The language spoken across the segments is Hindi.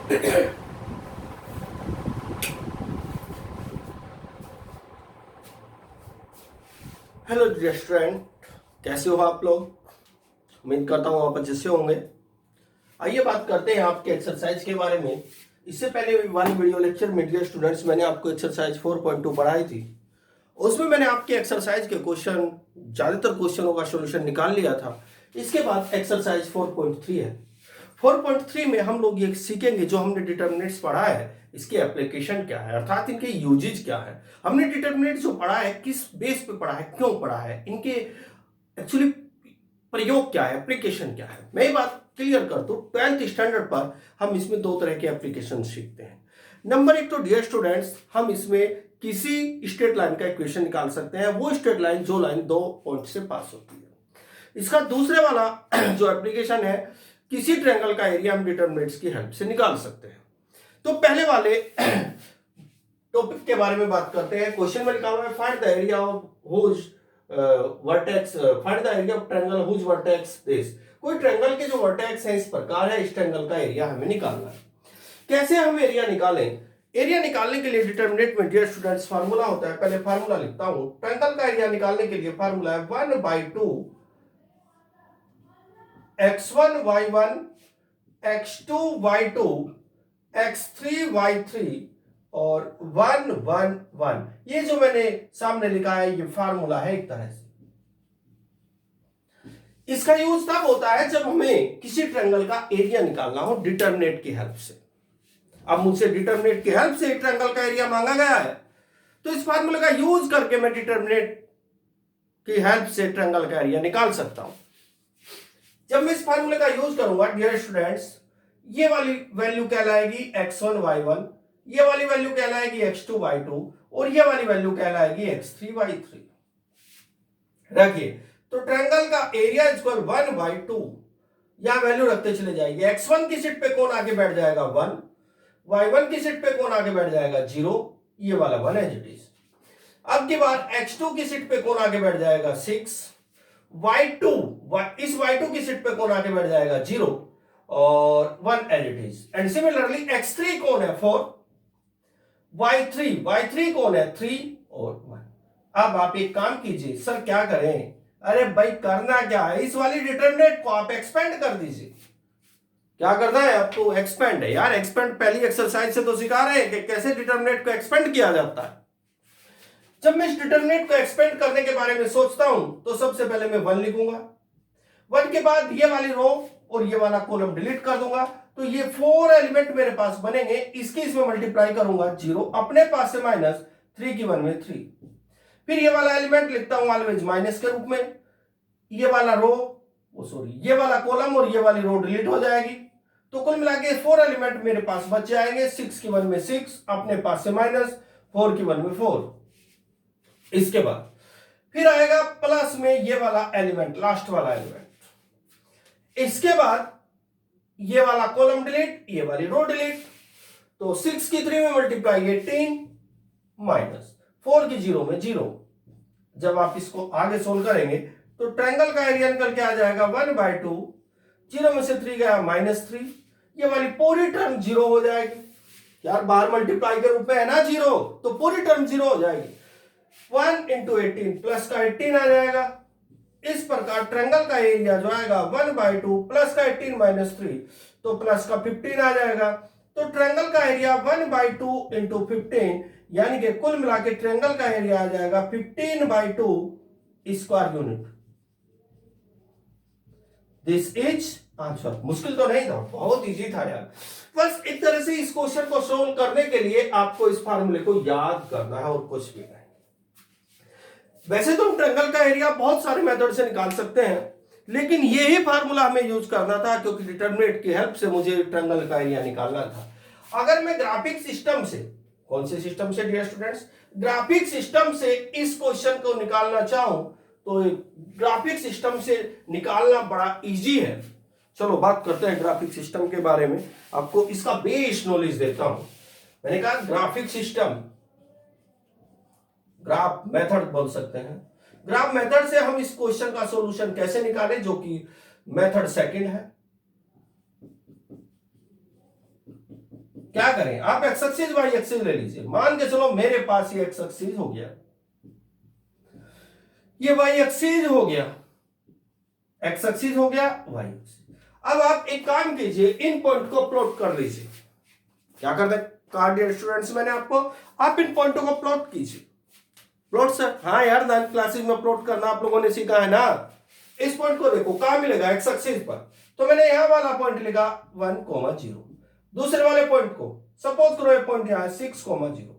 हेलो डियर स्टूडेंट, कैसे हो आप लोग। उम्मीद करता हूँ आप अच्छे से होंगे। आइए बात करते हैं आपके एक्सरसाइज के बारे में। इससे पहले वन वीडियो लेक्चर में डियर स्टूडेंट्स मैंने आपको एक्सरसाइज 4.2 पढ़ाई थी। उसमें मैंने आपके एक्सरसाइज के क्वेश्चन, ज़्यादातर क्वेश्चनों का सोल्यूशन निकाल लिया था। इसके बाद एक्सरसाइज 4.3 है। 4.3 में हम लोग ये सीखेंगे जो हमने डिटर्मिनेंट्स पढ़ा है, इसके एप्लीकेशन क्या है, अर्थात इनके यूजेज क्या है। हमने डिटर्मिनेंट जो पढ़ा है किस बेस पे पढ़ा है, क्यों पढ़ा है, इनके एक्चुअली प्रयोग क्या है, एप्लीकेशन क्या है। मैं ये बात क्लियर कर दूं, 12th स्टैंडर्ड पर हम इसमें दो तरह के एप्लीकेशन सीखते हैं। नंबर एक तो डियर स्टूडेंट्स, हम इसमें किसी स्ट्रेट लाइन का इक्वेशन निकाल सकते हैं, वो स्ट्रेट लाइन जो लाइन दो पॉइंट से पास होती है। इसका दूसरे वाला जो एप्लीकेशन है, किसी ट्रायंगल का एरिया हम डिटर्मिनेंट्स की हेल्प से निकाल सकते हैं। तो पहले वाले टॉपिक के बारे में बात करते हैं। क्वेश्चन में लिखा हुआ है find the area of whose vertex, find the area of triangle whose vertex this. कोई ट्रायंगल के जो वर्टेक्स हैं इस प्रकार है, इस ट्रायंगल का एरिया हमें निकालना है। कैसे हम एरिया निकालें? एरिया निकालने के लिए डिटर्मिनेंट में डियर स्टूडेंट्स फार्मूला होता है। पहले फार्मूला लिखता हूं। ट्रायंगल का एरिया निकालने के लिए फार्मूला है 1/2 x1 y1 x2 y2 x3 y3 और 1 1 1। ये जो मैंने सामने लिखा है ये फार्मूला है एक तरह से। इसका यूज तब होता है जब हमें किसी ट्रायंगल का एरिया निकालना हो डिटर्मिनेंट की हेल्प से। अब मुझसे डिटर्मिनेंट की हेल्प से ट्रायंगल का एरिया मांगा गया है, तो इस फार्मूले का यूज करके मैं डिटर्मिनेंट की हेल्प से ट्रायंगल का एरिया निकाल सकता हूं। जब मैं इस फार्मूले का यूज करूंगा डियर स्टूडेंट्स, ये वाली वैल्यू कहलाएगी x1 y1, ये वाली वैल्यू कहलाएगी x2 y2 और ये वाली वैल्यू कहलाएगी x3 y3। रखिए, तो ट्रायंगल का एरिया इक्वल 1/2, यहां वैल्यू रखते चले जाएंगे। x1 की सीट पे कौन आगे बैठ जाएगा 1, y1 की सीट पे कौन आगे बैठ जाएगा 0, ये वाला 1 एज इट इज। अब की बार x2 की सीट पे कौन आगे बैठ जाएगा 6, y2 इस y2 की सीट पे कौन आगे बैठ जाएगा 0 और 1 as it is. And similarly x3 कौन है 4, y3 कौन है 3 और 1। अब आप एक काम कीजिए, सर क्या करें? अरे भाई करना क्या है, इस वाली डिटर्मिनेंट को आप एक्सपेंड कर दीजिए। क्या करना है आपको? एक्सपेंड है यार। एक्सपेंड पहली एक्सरसाइज से तो सिखा रहे हैं कि कैसे डिटर्मिनेंट को एक्सपेंड किया जाता है। जब मैं इस डिटर्मिनेंट को एक्सपेंड करने के बारे में सोचता हूं तो सबसे पहले मैं 1 लिखूंगा। 1 के बाद ये वाली रो और ये वाला कॉलम डिलीट कर दूंगा, तो ये 4 एलिमेंट मेरे पास बनेंगे। इसकी इसमें मल्टीप्लाई करूंगा 0, अपने पास से माइनस 3 की 1 में 3। फिर ये वाला एलिमेंट लिखता हूं ऑलवेज माइनस के रूप में। ये वाला रो ये वाला कॉलम और ये वाली रो डिलीट हो जाएगी, तो कुल मिला के 4 एलिमेंट मेरे पास बच जाएंगे। 6 की 1 में 6, अपने पास से माइनस 4 की 1 में 4। इसके बाद फिर आएगा प्लस में ये वाला एलिमेंट, लास्ट वाला एलिमेंट। इसके बाद ये वाला कॉलम डिलीट, ये वाली रो डिलीट, तो 6 की 3 में मल्टीप्लाई 18 माइनस 4 की 0 में 0। जब आप इसको आगे सोल्व करेंगे तो ट्रायंगल का एरिया निकल के आ जाएगा 1/2, 0 में से 3 गया -3, ये वाली पूरी टर्म 0 हो जाएगी। यार बाहर मल्टीप्लाई के रूप में है ना 0, तो पूरी टर्म 0 हो जाएगी। 1 × 18 प्लस का 18 आ जाएगा। इस प्रकार ट्रायंगल का एरिया जो आएगा 1/2 प्लस का 18 -3, तो प्लस का 15 आ जाएगा। तो ट्रायंगल का एरिया 1/2 × 15, यानी कि कुल मिला के ट्रायंगल का एरिया आ जाएगा 15/2 square unit. This is answer. मुश्किल तो नहीं था, बहुत इजी था यार। बस एक तरह से इस क्वेश्चन को सोल्व करने के लिए आपको इस फार्मूले को याद करना है और कुछ भी नहीं। वैसे तो हम ट्रायंगल का एरिया बहुत सारे मेथड से निकाल सकते हैं, लेकिन यही फार्मूला हमें यूज करना था क्योंकि डिटर्मिनेंट की हेल्प से मुझे ट्रायंगल का एरिया निकालना था। अगर मैं ग्राफिक सिस्टम से, कौन से सिस्टम से डियर स्टूडेंट्स? ग्राफिक सिस्टम से इस क्वेश्चन को निकालना चाहूं तो ग्राफिक सिस्टम से निकालना बड़ा इजी है। चलो बात करते हैं ग्राफिक सिस्टम के बारे में, आपको इसका बेस नॉलेज देता हूं। मैंने कहा ग्राफिक सिस्टम, ग्राफ मेथड बोल सकते हैं। ग्राफ मेथड से हम इस क्वेश्चन का सॉल्यूशन कैसे निकालें, जो कि मेथड सेकंड है। क्या करें, आप एक्स एक्सिस वाई एक्सिस ले लीजिए। मान के चलो मेरे पास ये एक्स एक्सिस हो गया, ये वाई एक्सिस हो गया, एक्स एक्सिस हो गया, वाई एक्सिस। अब आप एक काम कीजिए, इन पॉइंट को प्लॉट कर लीजिए। क्या करते कहा डियर स्टूडेंट्स मैंने आपको, आप इन पॉइंटों को प्लॉट कीजिए। प्लॉट सर, हाँ यार 9th क्लासेस में प्लॉट करना आप लोगों ने सीखा है ना। इस पॉइंट को देखो कहां मिलेगा, एक्स एक्सिस पर, तो मैंने यहां वाला पॉइंट लिखा 1,0। दूसरे वाले पॉइंट को सपोज करो ये पॉइंट यहां 6,0।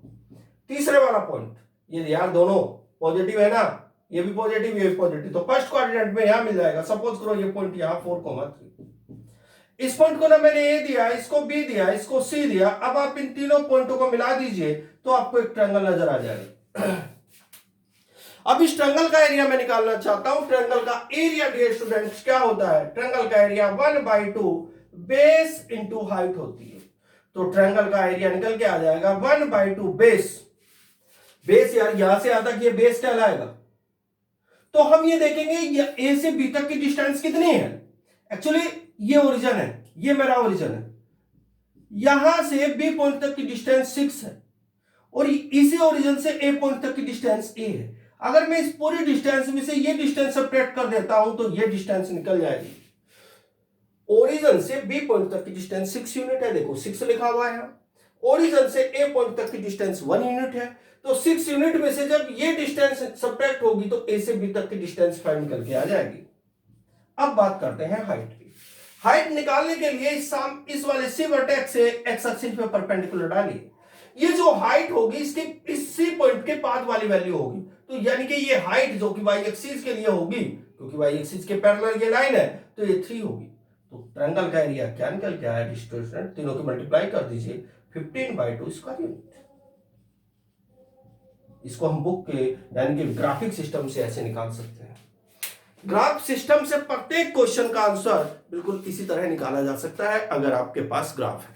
तीसरे वाला पॉइंट, ये यार दोनों पॉजिटिव है ना, ये भी पॉजिटिव ये भी पॉजिटिव, तो फर्स्ट क्वाड्रेंट में यहां मिल जाएगा। सपोज करो ये पॉइंट यहां 4,3। इस पॉइंट को ना मैंने ए दिया, इसको बी दिया, इसको सी दिया। अब आप इन तीनों पॉइंटों को मिला दीजिए तो आपको एक ट्रायंगल नजर आ जाएगा। अब इस ट्रायंगल का एरिया मैं निकालना चाहता हूं। ट्रायंगल का एरिया डियर स्टूडेंट्स क्या होता है, ट्रायंगल का एरिया 1/2 बेस इंटू हाइट होती है। तो ट्रायंगल का एरिया निकल के आ जाएगा 1/2 बेस। बेस यार यहां से आता कि ये बेस कहलाएगा। तो हम ये देखेंगे ए से बी तक की डिस्टेंस कितनी है। एक्चुअली ये ओरिजिन है, ये मेरा ओरिजिन है, यहां से बी पॉइंट तक की डिस्टेंस 6 है और इसी ओरिजिन से ए पॉइंट तक की डिस्टेंस ए है। अगर मैं इस पूरी डिस्टेंस में से ये डिस्टेंस सब्ट्रैक्ट कर देता हूं तो ये डिस्टेंस निकल जाएगी। ओरिजिन से बी पॉइंट तक की डिस्टेंस 6 यूनिट है, देखो 6 लिखा हुआ है। ओरिजिन से ए पॉइंट तक की डिस्टेंस 1 यूनिट है, तो 6 यूनिट में से जब ये डिस्टेंस सब्ट्रैक्ट होगी तो ए से बी तक की डिस्टेंस फाइंड निकल के आ जाएगी। अब बात करते हैं हाइट की। हाइट निकालने के लिए इस वाले सी वर्टेक्स से एक्स एक्सिस पे परपेंडिकुलर डालिए। ये जो हाइट होगी इसके इस सी पॉइंट के पास वाली वैल्यू होगी, तो यानी कि ये हाइट जो कि वाई एक्सिस के लिए होगी, क्योंकि वाई एक्सिस के पैरेलल ये लाइन है, तो ये 3 होगी। तो ट्रायंगल का एरिया क्या निकल के आया स्टूडेंट, तीनों की मल्टीप्लाई कर दीजिए 15/2 स्क्वायर यूनिट। इसको हम बुक के यानी कि ग्राफिक सिस्टम से ऐसे निकाल सकते हैं। ग्राफ सिस्टम से प्रत्येक क्वेश्चन का आंसर बिल्कुल इसी तरह निकाला जा सकता है अगर आपके पास ग्राफ है।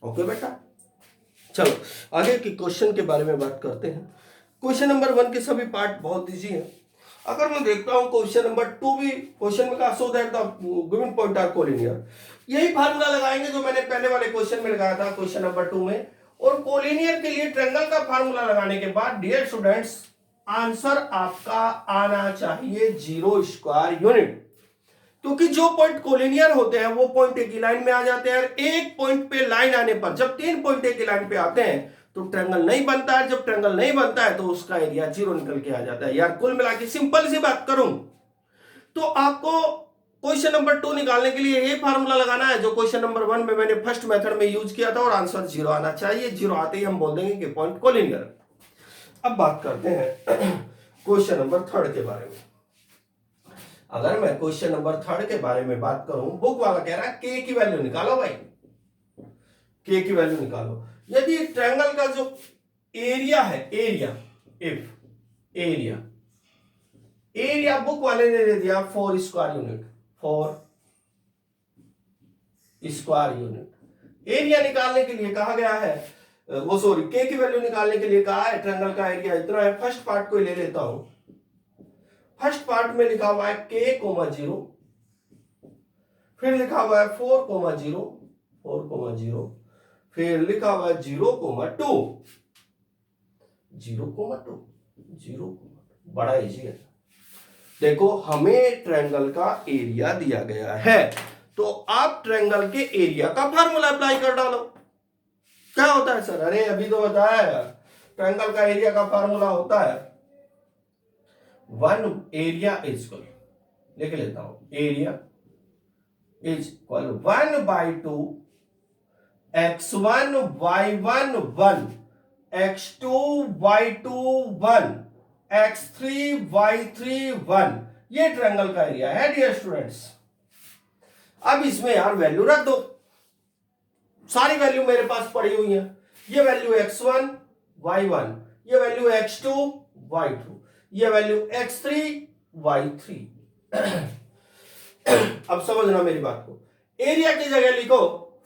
ओके बेटा, चलो आगे के क्वेश्चन के बारे में बात करते हैं। क्वेश्चन नंबर 1 के सभी पार्ट बहुत इजी है। अगर मैं देखता हूं क्वेश्चन नंबर 2 भी क्वेश्चन में का so that the given point are collinear, यही फार्मूला लगाएंगे जो मैंने पहले वाले क्वेश्चन में लगाया था क्वेश्चन नंबर 2 में। और कोलिनियर के लिए ट्रायंगल का फार्मूला लगाने के बाद डियर स्टूडेंट्स आंसर आपका आना चाहिए 0 स्क्वायर यूनिट, क्योंकि जो पॉइंट कोलिनियर होते हैं वो पॉइंट एक ही लाइन में आ जाते हैं। एक पॉइंट पे लाइन आने पर जब 3 पॉइंट एक ही लाइन पे आते हैं तो ट्रायंगल नहीं बनता है। जब ट्रायंगल नहीं बनता है तो उसका एरिया 0 निकल के आ जाता है। यार कुल मिला के सिंपल सी बात करूं तो आपको क्वेश्चन नंबर 2 निकालने के लिए ये फार्मूला लगाना है जो क्वेश्चन नंबर 1 में मैंने फर्स्ट मेथड में यूज किया था और आंसर 0 आना चाहिए। 0 आते ही हम बोल देंगे कि पॉइंट कोलिनियर। अब बात करते हैं क्वेश्चन नंबर 3 के बारे में। अगर मैं क्वेश्चन नंबर 3 के बारे में बात करूं, बुक वाला कह रहा है के की वैल्यू निकालो भाई, के की वैल्यू निकालो। यदि ट्रायंगल का जो एरिया है, एरिया इफ एरिया बुक वाले ने दे दिया 4 square unit, 4 square unit. Area निकालने के लिए कहा गया है, वो सॉरी के की वैल्यू निकालने के लिए कहा है ट्रायंगल का एरिया इतना है। फर्स्ट पार्ट को ले लेता हूं। फर्स्ट पार्ट में लिखा हुआ है k, 0, फिर लिखा हुआ है 4,0, 4,0, फिर लिखा हुआ है 0,2, 0,2, 0, बड़ा इजी है। देखो हमें ट्रायंगल का एरिया दिया गया है तो आप ट्रायंगल के एरिया का फार्मूला अप्लाई कर डालो। क्या होता है सर, अरे अभी तो बताया ट्रायंगल का एरिया का फार्मूला होता है 1 एरिया इज इक्वल, लिख लेता हूं, area is equal 1/2 x1 y1 1 x2 y2 1 x3 y3 1। ये ट्रायंगल का एरिया है डियर स्टूडेंट्स। अब इसमें यार वैल्यू रख दो, सारी वैल्यू मेरे पास पड़ी हुई है। ये वैल्यू x1 y1, ये वैल्यू x2 y2, ये वैल्यू x3 y3। अब समझना मेरी बात को, एरिया की जगह लिखो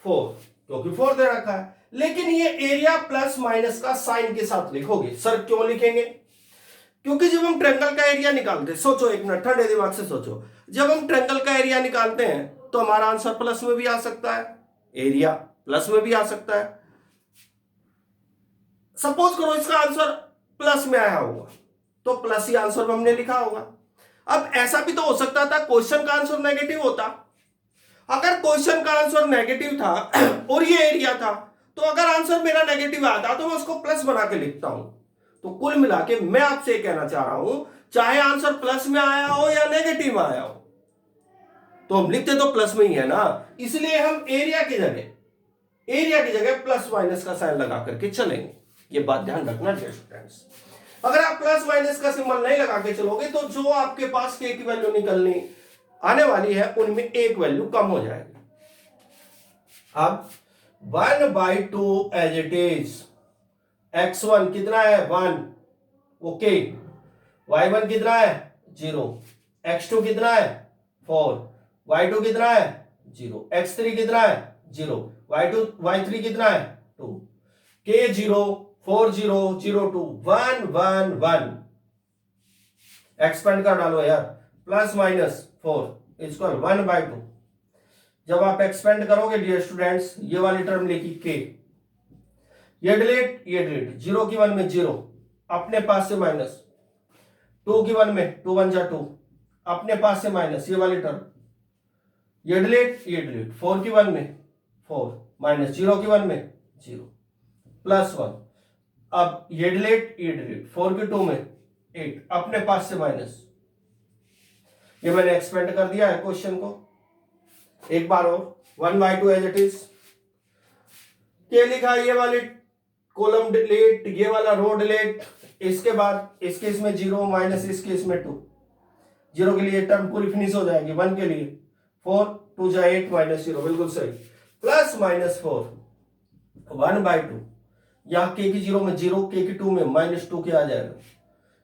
4 क्योंकि 4 दे रखा है, लेकिन ये एरिया प्लस माइनस का साइन के साथ लिखोगे। सर क्यों लिखेंगे, क्योंकि जब हम ट्रायंगल का एरिया निकालते हैं, सोचो एक मिनट ठंडे दिमाग से सोचो, जब हम ट्रायंगल का एरिया निकालते हैं तो हमारा आंसर प्लस में भी आ सकता है, एरिया प्लस में भी आ सकता है। सपोज करो इसका आंसर प्लस में आया होगा तो प्लस ही आंसर में हमने लिखा होगा। अब ऐसा भी तो हो सकता था क्वेश्चन का आंसर नेगेटिव होता। अगर क्वेश्चन का आंसर नेगेटिव था और ये एरिया था तो अगर आंसर मेरा नेगेटिव आता तो मैं उसको प्लस बना के लिखता हूं। तो कुल मिला के मैं आपसे कहना चाह रहा हूं, चाहे आंसर प्लस में आया हो या नेगेटिव में आया हो तो हम लिखते तो प्लस में ही है ना, इसलिए हम एरिया की जगह प्लस माइनस का साइन लगा करके चलेंगे। ये बात ध्यान रखना डियर स्टूडेंट्स। अगर आप प्लस माइनस का सिंबल नहीं लगा के चलोगे तो जो आपके पास के की वैल्यू निकलनी आने वाली है उनमें एक वैल्यू कम हो जाएगी। अब 1/2 एज इट इज, x1 कितना है 1, ओके, y1 कितना है 0, x2 कितना है 4, y2 कितना है 0, x3 कितना है 0, y3 कितना है 2, k0 4 0 0 2 1 1 1। एक्सपेंड कर डालो यार, प्लस माइनस 4 इक्वल 1/2। जब आप एक्सपेंड करोगे डियर स्टूडेंट्स ये वाली टर्म लिखी k, ये डिलीट 0 की 1 में 0, अपने पास से माइनस, 2 की 1 में 2 1 जा 2, अपने पास से माइनस, ये वाली टर्म ये डिलीट 4 की 1 में 4 माइनस 0 की 1 में 0 प्लस 1, अब ये डिलीट 4 की 2 में 8, अपने पास से माइनस। ये मैंने एक्सपेंड कर दिया है क्वेश्चन को एक बार और, 1/2 एज इट इज, ये लिखा ये वाली कॉलम डिलीट, ये वाला रो डिलीट, इसके बाद इस केस में 0 माइनस इस केस में 2, 0 के लिए टर्म पूरी फिनिश हो जाएगी, 1 के लिए 4 2 जा 8 माइनस 0, बिल्कुल सही, प्लस माइनस 4 1/2, यहां k की 0 में 0, k की 2 में माइनस 2 के आ जाएगा,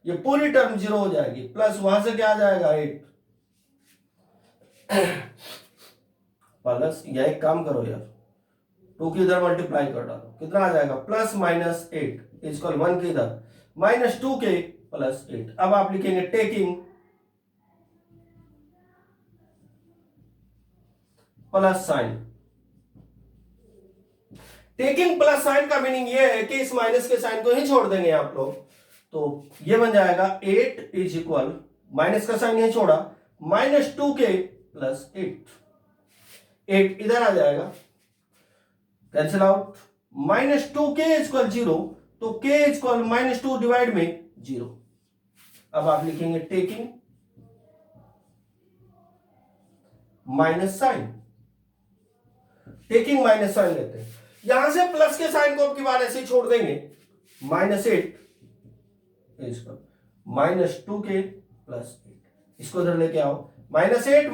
ये पूरी टर्म 0 हो जाएगी, प्लस वहां से क्या आ जाएगा 8 प्लस, या एक काम करो यार 2 की इधर मल्टीप्लाई कर डालो, कितना आ जाएगा प्लस माइनस 8 इक्वल 1 की इधर माइनस 2k प्लस 8। अब आप लिखेंगे taking plus sign. Taking plus sign का मीनिंग ये है कि इस माइनस के साइन को ही छोड़ देंगे आप लोग, तो ये बन जाएगा 8 इज इक्वल, माइनस का साइन यही छोड़ा, माइनस 2k प्लस 8 इधर आ जाएगा, cancel out, minus 2k equal 0, तो k इक्वल माइनस 2 डिवाइड में 0। अब आप लिखेंगे taking minus sign, taking minus sign लेते हैं, यहां से प्लस के साइन को अब की बार ऐसे ही छोड़ देंगे, -8 इक्वल माइनस 2k प्लस 8, इसको इधर लेके आओ, -8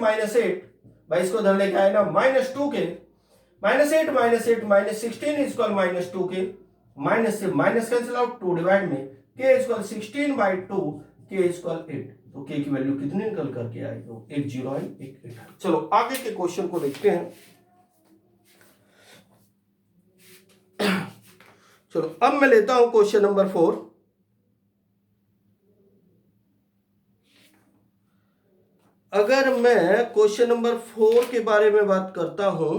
भाई इसको इधर लेके आए ना, minus 2k, -8 minus 16 equal minus 2k, minus से माइनस कैंसिल आउट, 2 डिवाइड में k इक्वल 16/2, k इक्वल 8, तो k की वैल्यू कितनी निकल करके आई, तो एक 0 है एक 8 है। चलो आगे के क्वेश्चन को देखते हैं। चलो अब मैं लेता हूं क्वेश्चन नंबर 4। अगर मैं क्वेश्चन नंबर 4 के बारे में बात करता हूं,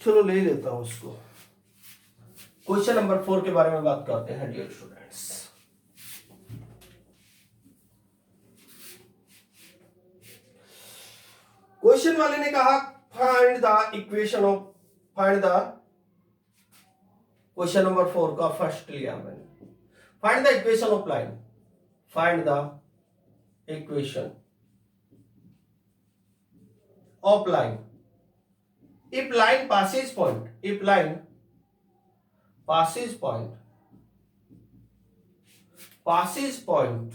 चलो ले लेता हूं इसको, क्वेश्चन नंबर 4 के बारे में बात करते हैं डियर स्टूडेंट्स। क्वेश्चन वाले ने कहा find the equation of, find the, question number 4 का फर्स्ट लिया मैंने, find the equation of line, find the equation of line if line passes point, if line passes point, passes point,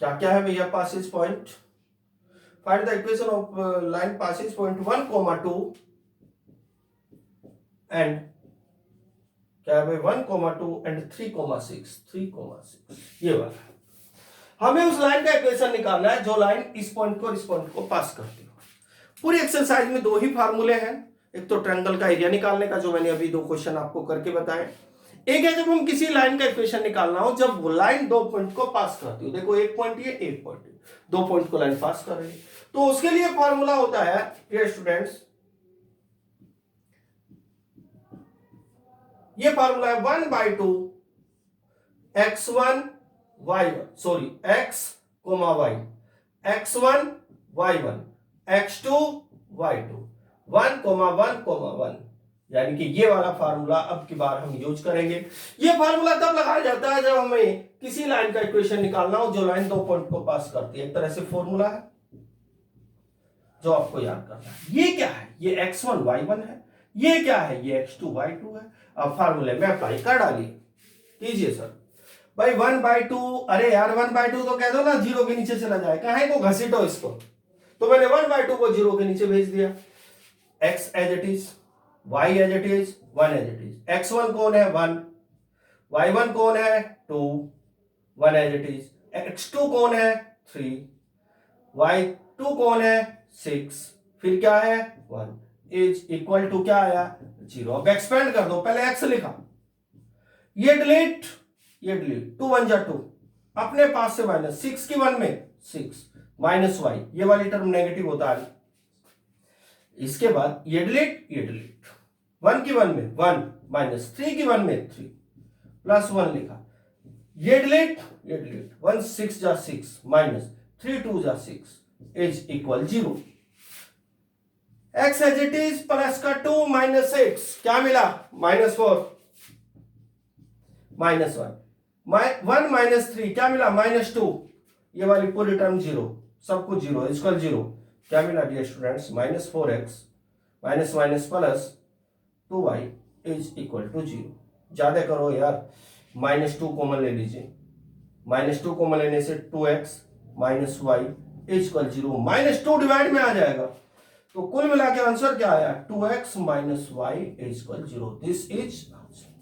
क्या क्या है भैया passes point, find the equation of line passes point 1, 2 and क्या है भाई 1, 2 and 3, 6 ये वाला हमें उस लाइन का इक्वेशन निकालना है जो लाइन इस पॉइंट को और इस पॉइंट को पास करती है। पूरी एक्सरसाइज में 2 ही फार्मूले हैं, एक तो ट्रायंगल का एरिया निकालने का जो मैंने अभी 2 क्वेश्चन आपको करके बताए, एक है जब हम किसी लाइन का इक्वेशन निकालना हो जब वो लाइन 2 पॉइंट को पास करती हो, देखो एक पॉइंट ये एक पॉइंट, 2 पॉइंट को लाइन पास कर रही है, तो उसके लिए फार्मूला होता है डियर स्टूडेंट्स ये फार्मूला है 1/2 x1 y1, sorry x, y, x1 y1 x2 y2 1, 1, 1, यानी कि ये वाला फार्मूला अब की बार हम यूज करेंगे। ये फार्मूला तब लगाया जाता है जब हमें किसी लाइन का इक्वेशन निकालना हो जो लाइन 2 पॉइंट को पास करती है। एक तरह से फॉर्मूला है जो आपको याद करना है। ये क्या है? ये x1 y1 है। ये क्या है? ये x2 y2 है। अब फार्मूले में अप्लाई कर डालिए, कीजिए सर। भाई 1/2, अरे यार 1/2 तो कह दो ना, 0 के नीचे चला जाए, कहां को घसीटो इसको। तो मैंने 1/2 को 0 के नीचे भेज दिया। x as it is, y as it is, 1 as it is. x1 कौन है? 1, y1 कौन है? 2, 1 एज इट इज। x2 कौन है? 3, y2 कौन है? 6, फिर क्या है? 1 इज इक्वल टू क्या आया? 0। अब एक्सपेंड कर दो, पहले x लिखा, ये डिलीट, ये डिलीट, 2 1 जा 2, अपने पास से माइनस, 6 की 1 में 6 माइनस y, ये वाली टर्म नेगेटिव होता है। इसके बाद ये डिलीट, ये डिलीट, 1 की 1 में 1 माइनस 3 की 1 में 3 प्लस 1 लिखा, ये डिलीट, ये डिलीट, 1 6 जा 6 माइनस 3 2 जा 6 is equal 0। x as it is plus का 2 माइनस 6 क्या मिला? -4 -1, 1 माइनस 3 क्या मिला? -2, ये वाली पूरी टर्म 0, सब कुछ 0 इक्वल 0। क्या मिला dear students? -4x minus minus plus 2y is equal to 0। ज्यादा करो यार, -2 कॉमन ले लीजिए, -2 कॉमन लेने से 2x minus y is equal 0, -2 divide में आ जाएगा, तो कुल मिला के आंसर क्या आया? 2x minus y is equal 0। This is answer.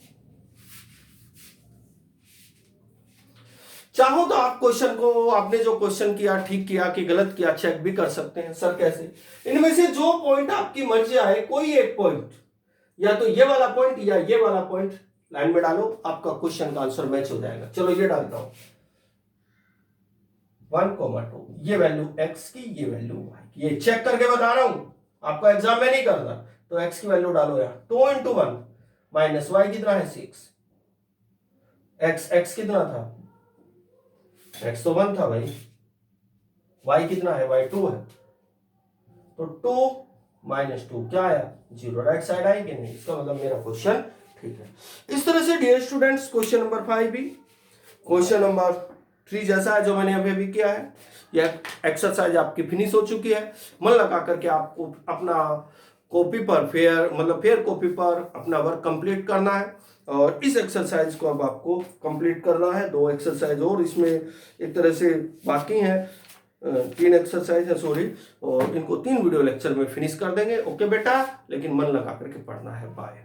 चाहो तो आप क्वेश्चन को, आपने जो क्वेश्चन किया ठीक किया कि गलत किया, चेक भी कर सकते हैं। सर कैसे? इनमें से जो पॉइंट आपकी मर्जी आए, कोई एक पॉइंट, या तो ये वाला पॉइंट या ये वाला पॉइंट लाइन में डालो, आपका क्वेश्चन का आंसर मैच हो जाएगा। चलो ये डालता हूं, 1, 2, ये वैल्यू x की, ये वैल्यू y की, ये चेक करके बता रहा हूं, आपका एग्जाम में नहीं करना। तो x की वैल्यू डालो यार, 2 into 1 माइनस y कितना है? 6, x कितना था? x तो 1 था भाई, y कितना है? y 2 है, तो 2 माइनस 2 क्या आया? 0। राइट साइड आई कि नहीं? इसका मतलब मेरा क्वेश्चन ठीक है। इस तरह से डियर स्टूडेंट्स क्वेश्चन नंबर 5 भी क्वेश्चन नंबर 3 जैसा है जो मैंने अभी भी किया है। यह एक्सरसाइज आपकी फिनिश हो चुकी है। मन लगा करके आपको अपना कॉपी पर फेयर कॉपी पर अपना वर्क कंप्लीट करना है, और इस एक्सरसाइज को अब आपको कंप्लीट करना है। 2 एक्सरसाइज और इसमें एक तरह से बाकी हैं, 3 एक्सरसाइज है सॉरी, और इनको 3 वीडियो लेक्चर में फिनिश कर देंगे। ओके बेटा, लेकिन मन लगा करके पढ़ना है। बाय।